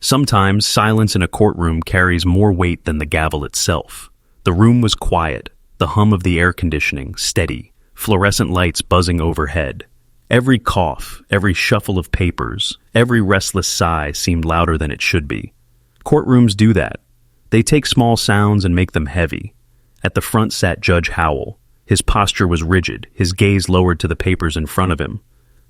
Sometimes silence in a courtroom carries more weight than the gavel itself. The room was quiet, the hum of the air conditioning steady, fluorescent lights buzzing overhead. Every cough, every shuffle of papers, every restless sigh seemed louder than it should be. Courtrooms do that. They take small sounds and make them heavy. At the front sat Judge Howell. His posture was rigid, his gaze lowered to the papers in front of him.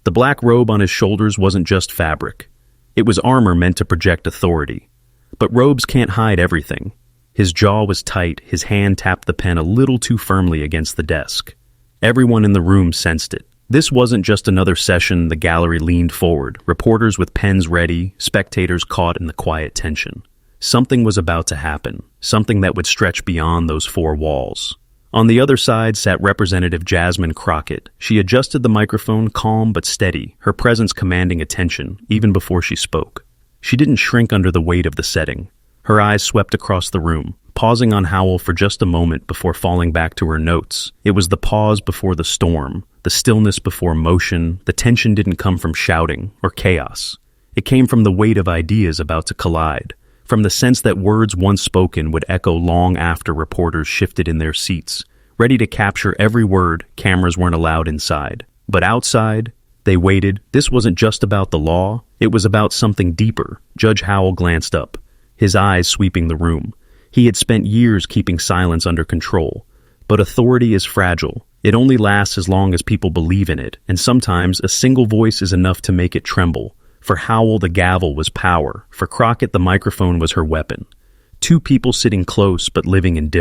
The black robe on his shoulders wasn't just fabric. It was armor meant to project authority. But robes can't hide everything. His jaw was tight, his hand tapped the pen a little too firmly against the desk. Everyone in the room sensed it. This wasn't just another session. The gallery leaned forward, reporters with pens ready, spectators caught in the quiet tension. Something was about to happen, something that would stretch beyond those four walls. On the other side sat Representative Jasmine Crockett. She adjusted the microphone, calm but steady, her presence commanding attention, even before she spoke. She didn't shrink under the weight of the setting. Her eyes swept across the room, pausing on Howell for just a moment before falling back to her notes. It was the pause before the storm, the stillness before motion. The tension didn't come from shouting or chaos. It came from the weight of ideas about to collide, from the sense that words once spoken would echo long after reporters shifted in their seats, ready to capture every word. Cameras weren't allowed inside. But outside, they waited. This wasn't just about the law, it was about something deeper. Judge Howell glanced up, his eyes sweeping the room. He had spent years keeping silence under control. But authority is fragile. It only lasts as long as people believe in it, and sometimes a single voice is enough to make it tremble. For Howell, the gavel was power. For Crockett, the microphone was her weapon. Two people sitting close but living in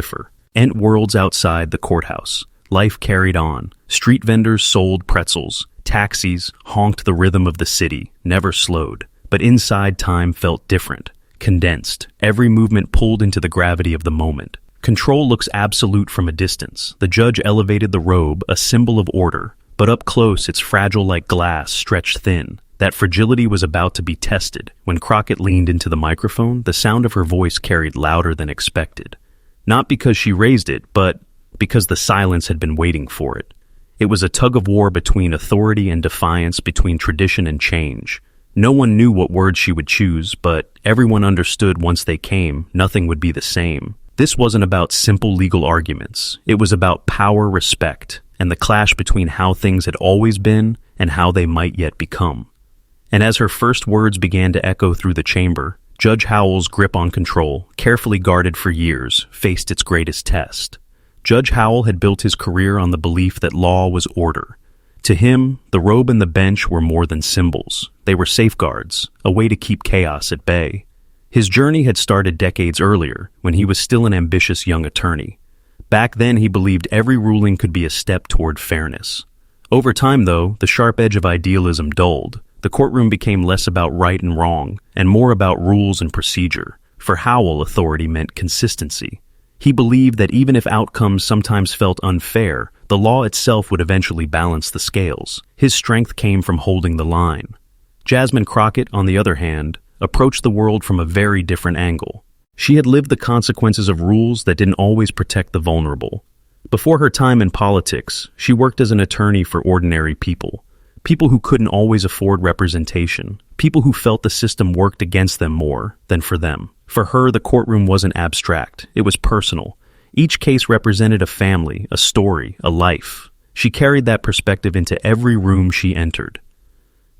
worlds outside the courthouse. Life carried on. Street vendors sold pretzels. Taxis honked the rhythm of the city, never slowed. But inside, time felt different, condensed. Every movement pulled into the gravity of the moment. Control looks absolute from a distance. The judge elevated the robe, a symbol of order. But up close, it's fragile like glass, stretched thin. That fragility was about to be tested. When Crockett leaned into the microphone, the sound of her voice carried louder than expected. Not because she raised it, but because the silence had been waiting for it. It was a tug-of-war between authority and defiance, between tradition and change. No one knew what words she would choose, but everyone understood once they came, nothing would be the same. This wasn't about simple legal arguments. It was about power, respect, and the clash between how things had always been and how they might yet become. And as her first words began to echo through the chamber, Judge Howell's grip on control, carefully guarded for years, faced its greatest test. Judge Howell had built his career on the belief that law was order. To him, the robe and the bench were more than symbols. They were safeguards, a way to keep chaos at bay. His journey had started decades earlier, when he was still an ambitious young attorney. Back then, he believed every ruling could be a step toward fairness. Over time, though, the sharp edge of idealism dulled. The courtroom became less about right and wrong, and more about rules and procedure. For Howell, authority meant consistency. He believed that even if outcomes sometimes felt unfair, the law itself would eventually balance the scales. His strength came from holding the line. Jasmine Crockett, on the other hand, approached the world from a very different angle. She had lived the consequences of rules that didn't always protect the vulnerable. Before her time in politics, she worked as an attorney for ordinary people. People who couldn't always afford representation. People who felt the system worked against them more than for them. For her, the courtroom wasn't abstract. It was personal. Each case represented a family, a story, a life. She carried that perspective into every room she entered.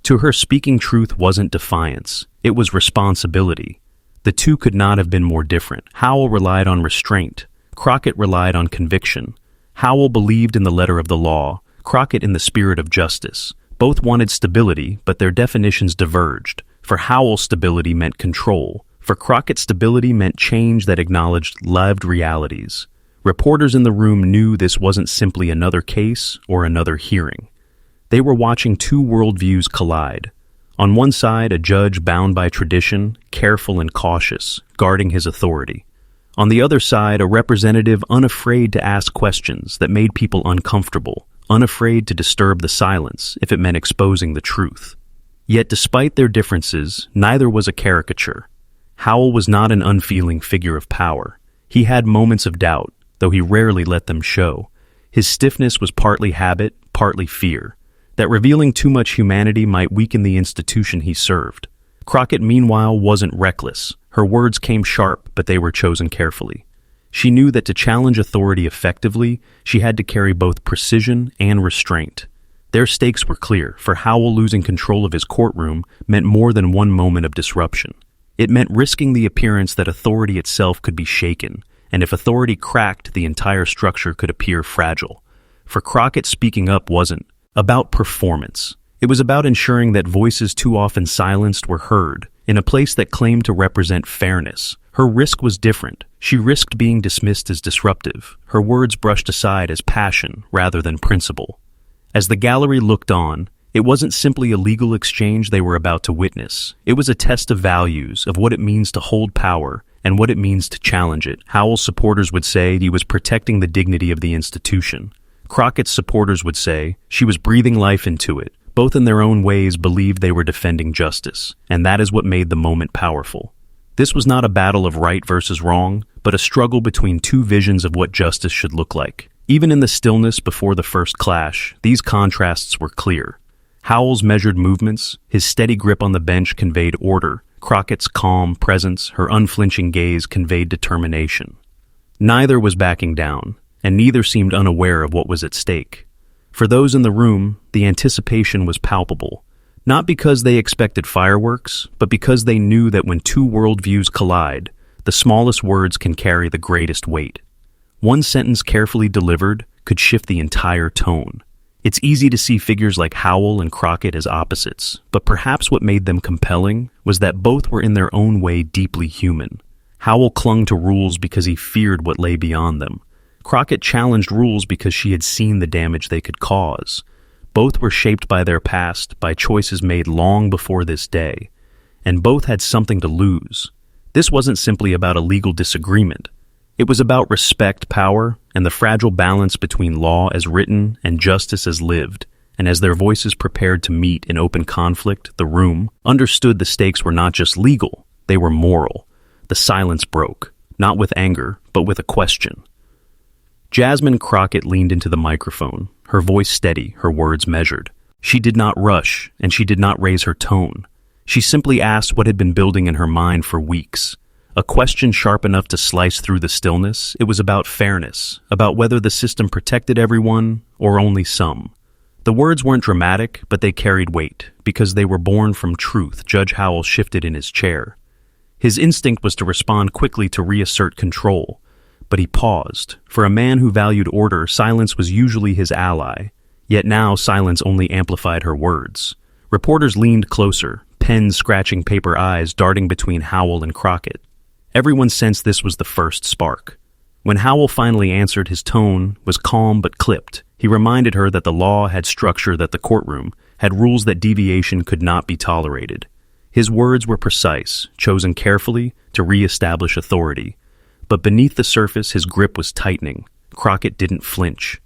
To her, speaking truth wasn't defiance. It was responsibility. The two could not have been more different. Howell relied on restraint. Crockett relied on conviction. Howell believed in the letter of the law. Crockett in the spirit of justice. Both wanted stability, but their definitions diverged. For Howell, stability meant control. For Crockett, stability meant change that acknowledged lived realities. Reporters in the room knew this wasn't simply another case or another hearing. They were watching two worldviews collide. On one side, a judge bound by tradition, careful and cautious, guarding his authority. On the other side, a representative unafraid to ask questions that made people uncomfortable, unafraid to disturb the silence if it meant exposing the truth. Yet despite their differences, neither was a caricature. Howell was not an unfeeling figure of power. He had moments of doubt, though he rarely let them show. His stiffness was partly habit, partly fear, that revealing too much humanity might weaken the institution he served. Crockett, meanwhile, wasn't reckless. Her words came sharp, but they were chosen carefully. She knew that to challenge authority effectively, she had to carry both precision and restraint. Their stakes were clear, for Howell losing control of his courtroom meant more than one moment of disruption. It meant risking the appearance that authority itself could be shaken, and if authority cracked, the entire structure could appear fragile. For Crockett, speaking up wasn't about performance. It was about ensuring that voices too often silenced were heard, in a place that claimed to represent fairness. Her risk was different. She risked being dismissed as disruptive, her words brushed aside as passion rather than principle. As the gallery looked on, it wasn't simply a legal exchange they were about to witness. It was a test of values, of what it means to hold power and what it means to challenge it. Howell's supporters would say he was protecting the dignity of the institution. Crockett's supporters would say she was breathing life into it. Both in their own ways believed they were defending justice, and that is what made the moment powerful. This was not a battle of right versus wrong, but a struggle between two visions of what justice should look like. Even in the stillness before the first clash, these contrasts were clear. Howell's measured movements, his steady grip on the bench conveyed order. Crockett's calm presence, her unflinching gaze conveyed determination. Neither was backing down, and neither seemed unaware of what was at stake. For those in the room, the anticipation was palpable, not because they expected fireworks, but because they knew that when two worldviews collide, the smallest words can carry the greatest weight. One sentence carefully delivered could shift the entire tone. It's easy to see figures like Howell and Crockett as opposites, but perhaps what made them compelling was that both were in their own way deeply human. Howell clung to rules because he feared what lay beyond them. Crockett challenged rules because she had seen the damage they could cause. Both were shaped by their past, by choices made long before this day, and both had something to lose. This wasn't simply about a legal disagreement. It was about respect, power, and the fragile balance between law as written and justice as lived. And as their voices prepared to meet in open conflict, the room understood the stakes were not just legal, they were moral. The silence broke, not with anger, but with a question. Jasmine Crockett leaned into the microphone, her voice steady, her words measured. She did not rush, and she did not raise her tone. She simply asked what had been building in her mind for weeks. A question sharp enough to slice through the stillness. It was about fairness, about whether the system protected everyone or only some. The words weren't dramatic, but they carried weight, because they were born from truth. Judge Howell shifted in his chair. His instinct was to respond quickly to reassert control. But he paused. For a man who valued order, silence was usually his ally. Yet now silence only amplified her words. Reporters leaned closer, pens scratching paper eyes darting between Howell and Crockett. Everyone sensed this was the first spark. When Howell finally answered, his tone was calm but clipped. He reminded her that the law had structure, that the courtroom had rules, that deviation could not be tolerated. His words were precise, chosen carefully to re-establish authority. But beneath the surface, his grip was tightening. Crockett didn't flinch.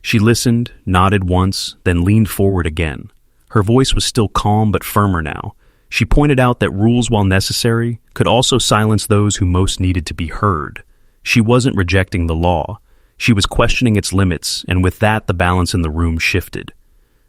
She listened, nodded once, then leaned forward again. Her voice was still calm but firmer now. She pointed out that rules, while necessary, could also silence those who most needed to be heard. She wasn't rejecting the law. She was questioning its limits, and with that, the balance in the room shifted.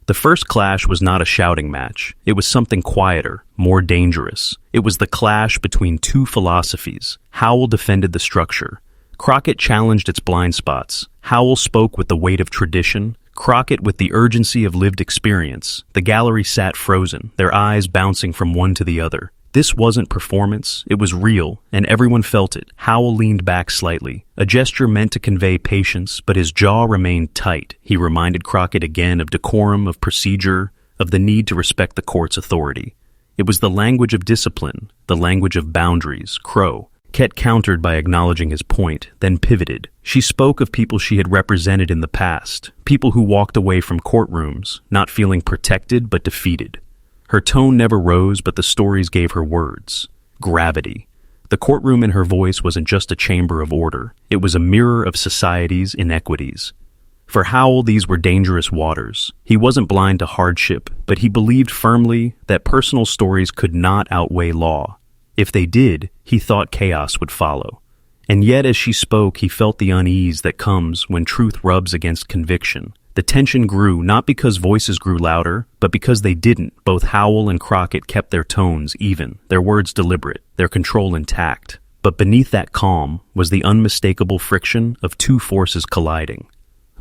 The first clash was not a shouting match. It was something quieter, more dangerous. It was the clash between two philosophies. Howell defended the structure. Crockett challenged its blind spots. Howell spoke with the weight of tradition. Crockett with the urgency of lived experience. The gallery sat frozen, their eyes bouncing from one to the other. This wasn't performance, it was real, and everyone felt it. Howell leaned back slightly, a gesture meant to convey patience, but his jaw remained tight. He reminded Crockett again of decorum, of procedure, of the need to respect the court's authority. It was the language of discipline, the language of boundaries. Crockett countered by acknowledging his point, then pivoted. She spoke of people she had represented in the past, people who walked away from courtrooms, not feeling protected but defeated. Her tone never rose, but the stories gave her words. Gravity. The courtroom in her voice wasn't just a chamber of order. It was a mirror of society's inequities. For Howell, these were dangerous waters. He wasn't blind to hardship, but he believed firmly that personal stories could not outweigh law. If they did, he thought chaos would follow. And yet, as she spoke, he felt the unease that comes when truth rubs against conviction. The tension grew not because voices grew louder, but because they didn't. Both Howell and Crockett kept their tones even, their words deliberate, their control intact. But beneath that calm was the unmistakable friction of two forces colliding.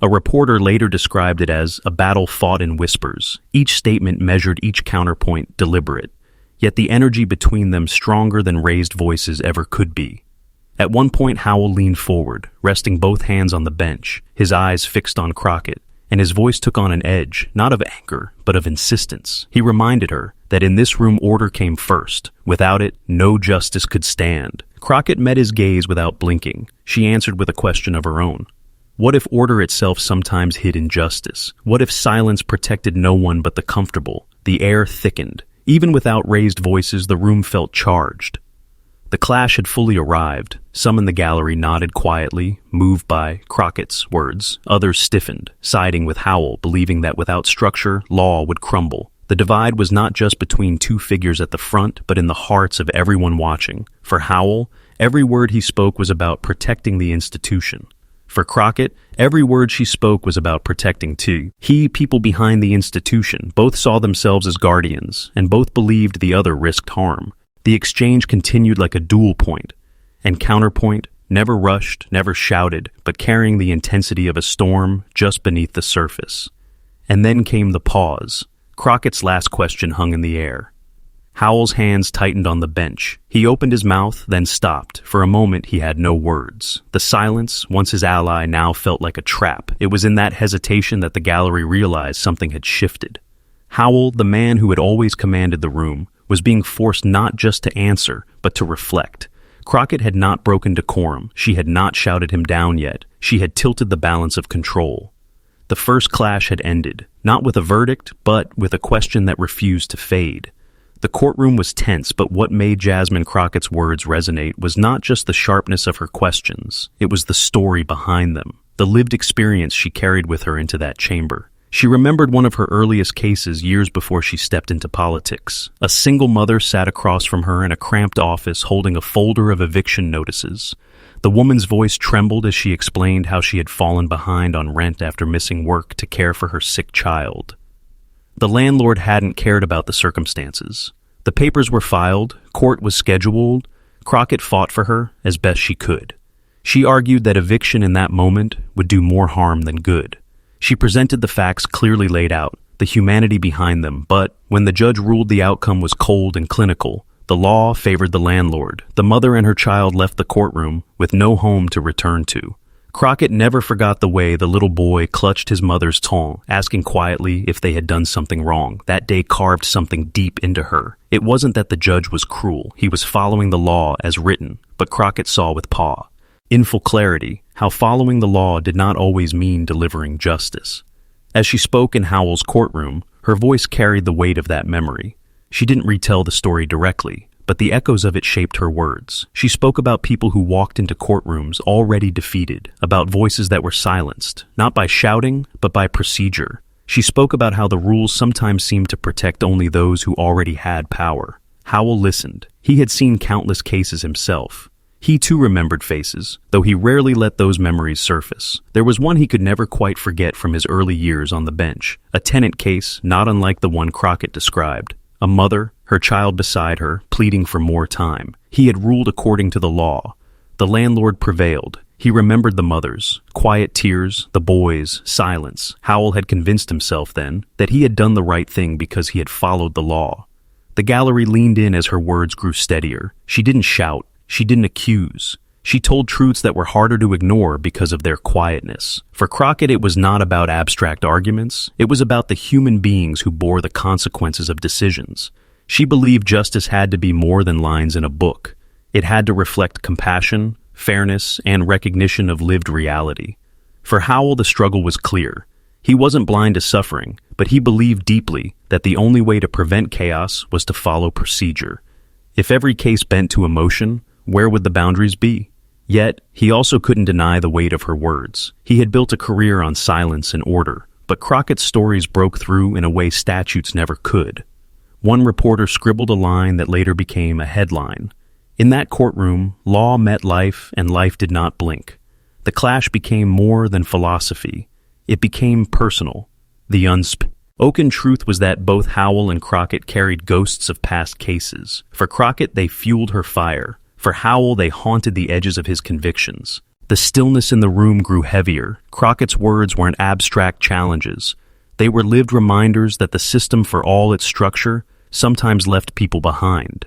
A reporter later described it as a battle fought in whispers, each statement measured, each counterpoint deliberate, yet the energy between them stronger than raised voices ever could be. At one point, Howell leaned forward, resting both hands on the bench, his eyes fixed on Crockett, and his voice took on an edge, not of anger, but of insistence. He reminded her that in this room order came first. Without it, no justice could stand. Crockett met his gaze without blinking. She answered with a question of her own. What if order itself sometimes hid injustice? What if silence protected no one but the comfortable? The air thickened. Even without raised voices, the room felt charged. The clash had fully arrived. Some in the gallery nodded quietly, moved by Crockett's words. Others stiffened, siding with Howell, believing that without structure, law would crumble. The divide was not just between two figures at the front, but in the hearts of everyone watching. For Howell, every word he spoke was about protecting the institution. For Crockett, every word she spoke was about protecting too. People behind the institution, both saw themselves as guardians, and both believed the other risked harm. The exchange continued like a dual point and counterpoint, never rushed, never shouted, but carrying the intensity of a storm just beneath the surface. And then came the pause. Crockett's last question hung in the air. Howell's hands tightened on the bench. He opened his mouth, then stopped. For a moment, he had no words. The silence, once his ally, now felt like a trap. It was in that hesitation that the gallery realized something had shifted. Howell, the man who had always commanded the room, was being forced not just to answer, but to reflect. Crockett had not broken decorum. She had not shouted him down yet. She had tilted the balance of control. The first clash had ended, not with a verdict, but with a question that refused to fade. The courtroom was tense, but what made Jasmine Crockett's words resonate was not just the sharpness of her questions. It was the story behind them, the lived experience she carried with her into that chamber. She remembered one of her earliest cases years before she stepped into politics. A single mother sat across from her in a cramped office holding a folder of eviction notices. The woman's voice trembled as she explained how she had fallen behind on rent after missing work to care for her sick child. The landlord hadn't cared about the circumstances. The papers were filed, court was scheduled. Crockett fought for her as best she could. She argued that eviction in that moment would do more harm than good. She presented the facts clearly laid out, the humanity behind them, but when the judge ruled the outcome was cold and clinical, the law favored the landlord. The mother and her child left the courtroom with no home to return to. Crockett never forgot the way the little boy clutched his mother's tongue, asking quietly if they had done something wrong. That day carved something deep into her. It wasn't that the judge was cruel. He was following the law as written, but Crockett saw with awe. In full clarity, how following the law did not always mean delivering justice. As she spoke in Howell's courtroom, her voice carried the weight of that memory. She didn't retell the story directly, but the echoes of it shaped her words. She spoke about people who walked into courtrooms already defeated, about voices that were silenced, not by shouting, but by procedure. She spoke about how the rules sometimes seemed to protect only those who already had power. Howell listened. He had seen countless cases himself. He too remembered faces, though he rarely let those memories surface. There was one he could never quite forget from his early years on the bench, a tenant case not unlike the one Crockett described. A mother, her child beside her, pleading for more time. He had ruled according to the law. The landlord prevailed. He remembered the mothers, quiet tears, the boys, silence. Howell had convinced himself then that he had done the right thing because he had followed the law. The gallery leaned in as her words grew steadier. She didn't shout. She didn't accuse. She told truths that were harder to ignore because of their quietness. For Crockett, it was not about abstract arguments. It was about the human beings who bore the consequences of decisions. She believed justice had to be more than lines in a book. It had to reflect compassion, fairness, and recognition of lived reality. For Howell, the struggle was clear. He wasn't blind to suffering, but he believed deeply that the only way to prevent chaos was to follow procedure. If every case bent to emotion, where would the boundaries be? Yet, he also couldn't deny the weight of her words. He had built a career on silence and order, but Crockett's stories broke through in a way statutes never could. One reporter scribbled a line that later became a headline. In that courtroom, law met life and life did not blink. The clash became more than philosophy. It became personal. The unspoken truth was that both Howell and Crockett carried ghosts of past cases. For Crockett, they fueled her fire. For Howell, they haunted the edges of his convictions. The stillness in the room grew heavier. Crockett's words weren't abstract challenges. They were lived reminders that the system, for all its structure, sometimes left people behind.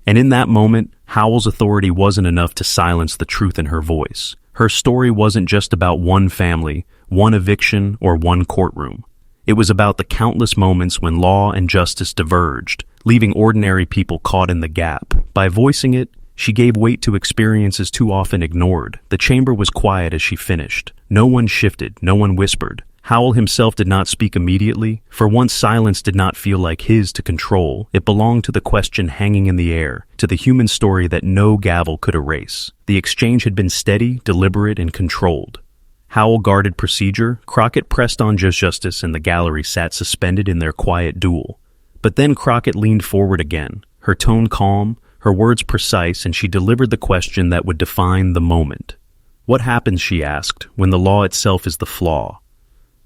And in that moment, Howell's authority wasn't enough to silence the truth in her voice. Her story wasn't just about one family, one eviction, or one courtroom. It was about the countless moments when law and justice diverged, leaving ordinary people caught in the gap. By voicing it, she gave weight to experiences too often ignored. The chamber was quiet as she finished. No one shifted, no one whispered. Howell himself did not speak immediately. For once, silence did not feel like his to control. It belonged to the question hanging in the air, to the human story that no gavel could erase. The exchange had been steady, deliberate, and controlled. Howell guarded procedure. Crockett pressed on justice, and the gallery sat suspended in their quiet duel. But then Crockett leaned forward again, her tone calm, her words precise, and she delivered the question that would define the moment. What happens, she asked, when the law itself is the flaw?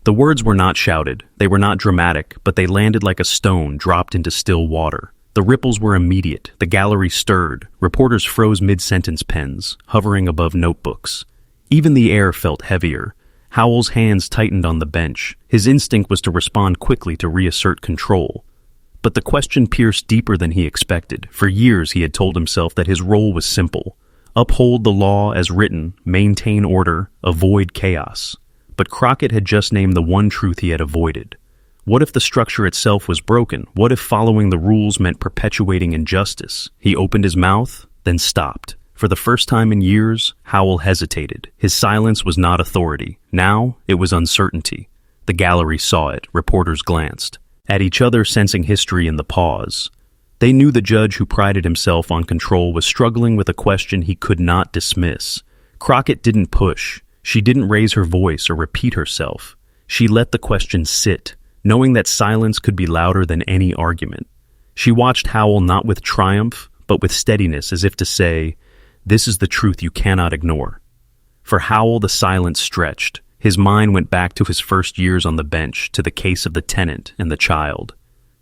The words were not shouted, they were not dramatic, but they landed like a stone dropped into still water. The ripples were immediate, the gallery stirred, reporters froze mid-sentence pens, hovering above notebooks. Even the air felt heavier. Howell's hands tightened on the bench. His instinct was to respond quickly to reassert control. But the question pierced deeper than he expected. For years he had told himself that his role was simple. Uphold the law as written, maintain order, avoid chaos. But Crockett had just named the one truth he had avoided. What if the structure itself was broken? What if following the rules meant perpetuating injustice? He opened his mouth, then stopped. For the first time in years, Howell hesitated. His silence was not authority. Now, it was uncertainty. The gallery saw it. Reporters glanced at each other, sensing history in the pause. They knew the judge who prided himself on control was struggling with a question he could not dismiss. Crockett didn't push. She didn't raise her voice or repeat herself. She let the question sit, knowing that silence could be louder than any argument. She watched Howell not with triumph, but with steadiness, as if to say, "This is the truth you cannot ignore." For Howell, the silence stretched. His mind went back to his first years on the bench, to the case of the tenant and the child,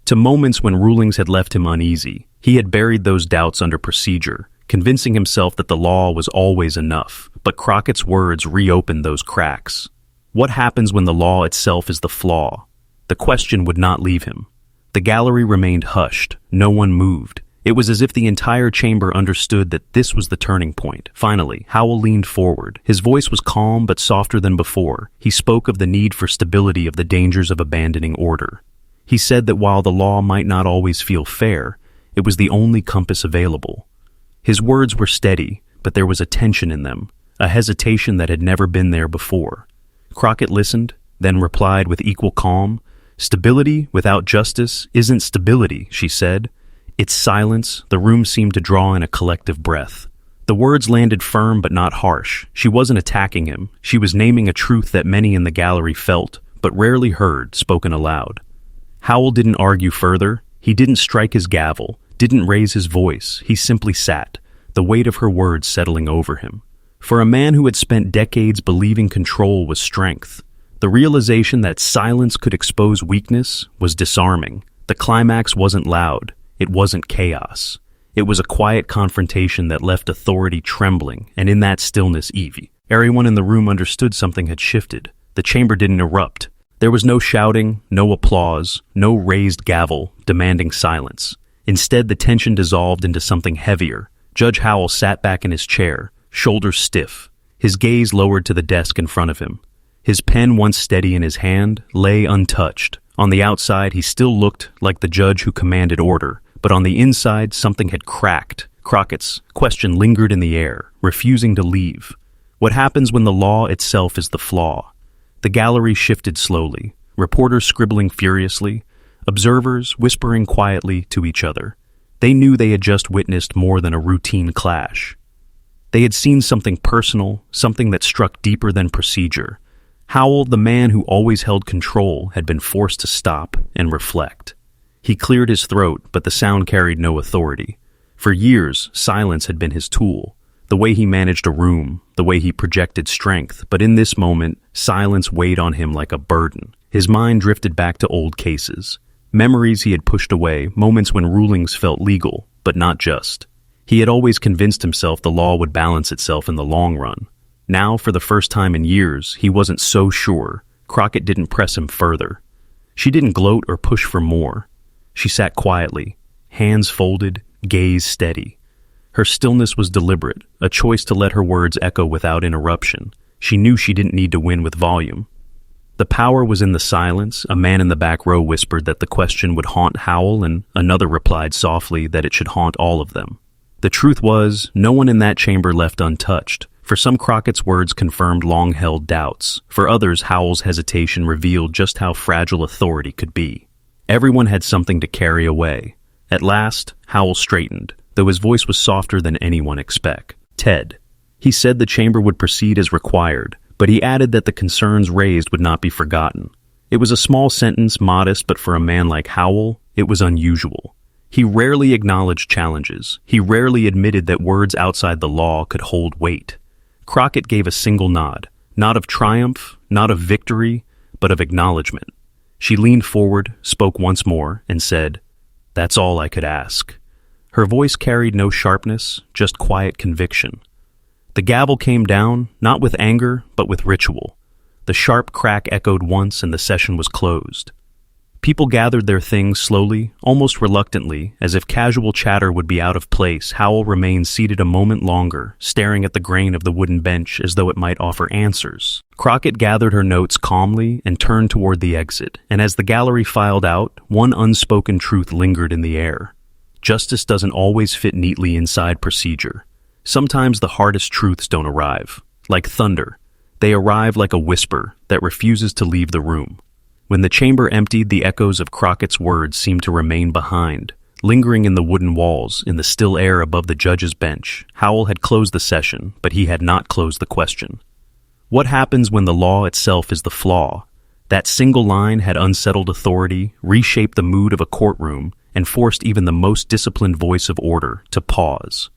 to moments when rulings had left him uneasy. He had buried those doubts under procedure, convincing himself that the law was always enough. But Crockett's words reopened those cracks. What happens when the law itself is the flaw? The question would not leave him. The gallery remained hushed. No one moved. It was as if the entire chamber understood that this was the turning point. Finally, Howell leaned forward. His voice was calm but softer than before. He spoke of the need for stability, of the dangers of abandoning order. He said that while the law might not always feel fair, it was the only compass available. His words were steady, but there was a tension in them, a hesitation that had never been there before. Crockett listened, then replied with equal calm. "Stability without justice isn't stability," she said. Its silence, the room seemed to draw in a collective breath. The words landed firm but not harsh. She wasn't attacking him. She was naming a truth that many in the gallery felt, but rarely heard, spoken aloud. Howell didn't argue further. He didn't strike his gavel, didn't raise his voice. He simply sat, the weight of her words settling over him. For a man who had spent decades believing control was strength, the realization that silence could expose weakness was disarming. The climax wasn't loud. It wasn't chaos. It was a quiet confrontation that left authority trembling, and in that stillness, everyone in the room understood something had shifted. The chamber didn't erupt. There was no shouting, no applause, no raised gavel demanding silence. Instead, the tension dissolved into something heavier. Judge Howell sat back in his chair, shoulders stiff, his gaze lowered to the desk in front of him. His pen, once steady in his hand, lay untouched. On the outside, he still looked like the judge who commanded order, but on the inside, something had cracked. Crockett's question lingered in the air, refusing to leave. What happens when the law itself is the flaw? The gallery shifted slowly, reporters scribbling furiously, observers whispering quietly to each other. They knew they had just witnessed more than a routine clash. They had seen something personal, something that struck deeper than procedure. Howell, the man who always held control, had been forced to stop and reflect. He cleared his throat, but the sound carried no authority. For years, silence had been his tool. the way he managed a room, the way he projected strength, but in this moment, silence weighed on him like a burden. His mind drifted back to old cases, memories he had pushed away, moments when rulings felt legal, but not just. He had always convinced himself the law would balance itself in the long run. Now, for the first time in years, he wasn't so sure. Crockett didn't press him further. She didn't gloat or push for more. She sat quietly, hands folded, gaze steady. Her stillness was deliberate, a choice to let her words echo without interruption. She knew she didn't need to win with volume. The power was in the silence. A man in the back row whispered that the question would haunt Howell, and another replied softly that it should haunt all of them. The truth was, no one in that chamber left untouched. For some, Crockett's words confirmed long-held doubts. For others, Howell's hesitation revealed just how fragile authority could be. Everyone had something to carry away. At last, Howell straightened, though his voice was softer than anyone expect. "Ted." He said the chamber would proceed as required, but he added that the concerns raised would not be forgotten. It was a small sentence, modest, but for a man like Howell, it was unusual. He rarely acknowledged challenges. He rarely admitted that words outside the law could hold weight. Crockett gave a single nod, not of triumph, not of victory, but of acknowledgement. She leaned forward, spoke once more, and said, "That's all I could ask." Her voice carried no sharpness, just quiet conviction. The gavel came down, not with anger, but with ritual. The sharp crack echoed once, and the session was closed. People gathered their things slowly, almost reluctantly, as if casual chatter would be out of place. Howell remained seated a moment longer, staring at the grain of the wooden bench as though it might offer answers. Crockett gathered her notes calmly and turned toward the exit, and as the gallery filed out, one unspoken truth lingered in the air. Justice doesn't always fit neatly inside procedure. Sometimes the hardest truths don't arrive. Like thunder, they arrive like a whisper that refuses to leave the room. When the chamber emptied, the echoes of Crockett's words seemed to remain behind, lingering in the wooden walls, in the still air above the judge's bench. Howell had closed the session, but he had not closed the question. What happens when the law itself is the flaw? That single line had unsettled authority, reshaped the mood of a courtroom, and forced even the most disciplined voice of order to pause.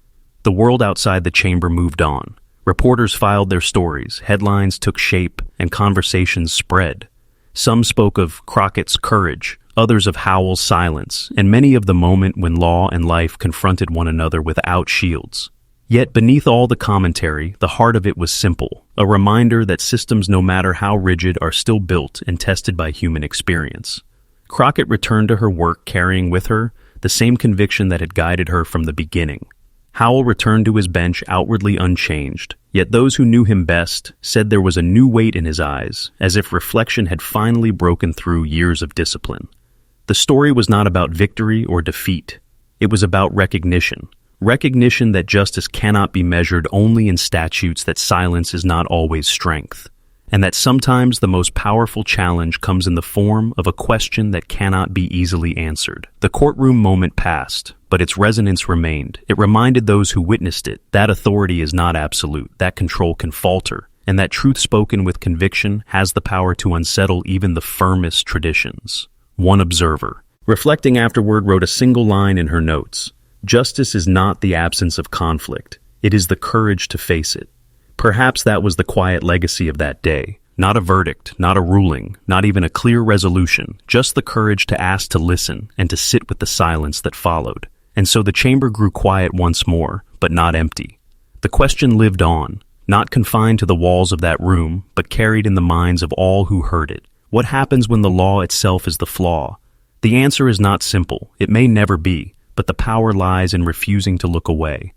The world outside the chamber moved on. Reporters filed their stories, headlines took shape, and conversations spread. Some spoke of Crockett's courage, others of Howell's silence, and many of the moment when law and life confronted one another without shields. Yet beneath all the commentary, the heart of it was simple, a reminder that systems, no matter how rigid, are still built and tested by human experience. Crockett returned to her work carrying with her the same conviction that had guided her from the beginning. Howell returned to his bench outwardly unchanged, yet those who knew him best said there was a new weight in his eyes, as if reflection had finally broken through years of discipline. The story was not about victory or defeat. It was about recognition. Recognition that justice cannot be measured only in statutes, that silence is not always strength, and that sometimes the most powerful challenge comes in the form of a question that cannot be easily answered. The courtroom moment passed, but its resonance remained. It reminded those who witnessed it that authority is not absolute, that control can falter, and that truth spoken with conviction has the power to unsettle even the firmest traditions. One observer, reflecting afterward, wrote a single line in her notes: "Justice is not the absence of conflict, it is the courage to face it." Perhaps that was the quiet legacy of that day. Not a verdict, not a ruling, not even a clear resolution, just the courage to ask, to listen, and to sit with the silence that followed. And so the chamber grew quiet once more, but not empty. The question lived on, not confined to the walls of that room, but carried in the minds of all who heard it. What happens when the law itself is the flaw? The answer is not simple. It may never be, but the power lies in refusing to look away.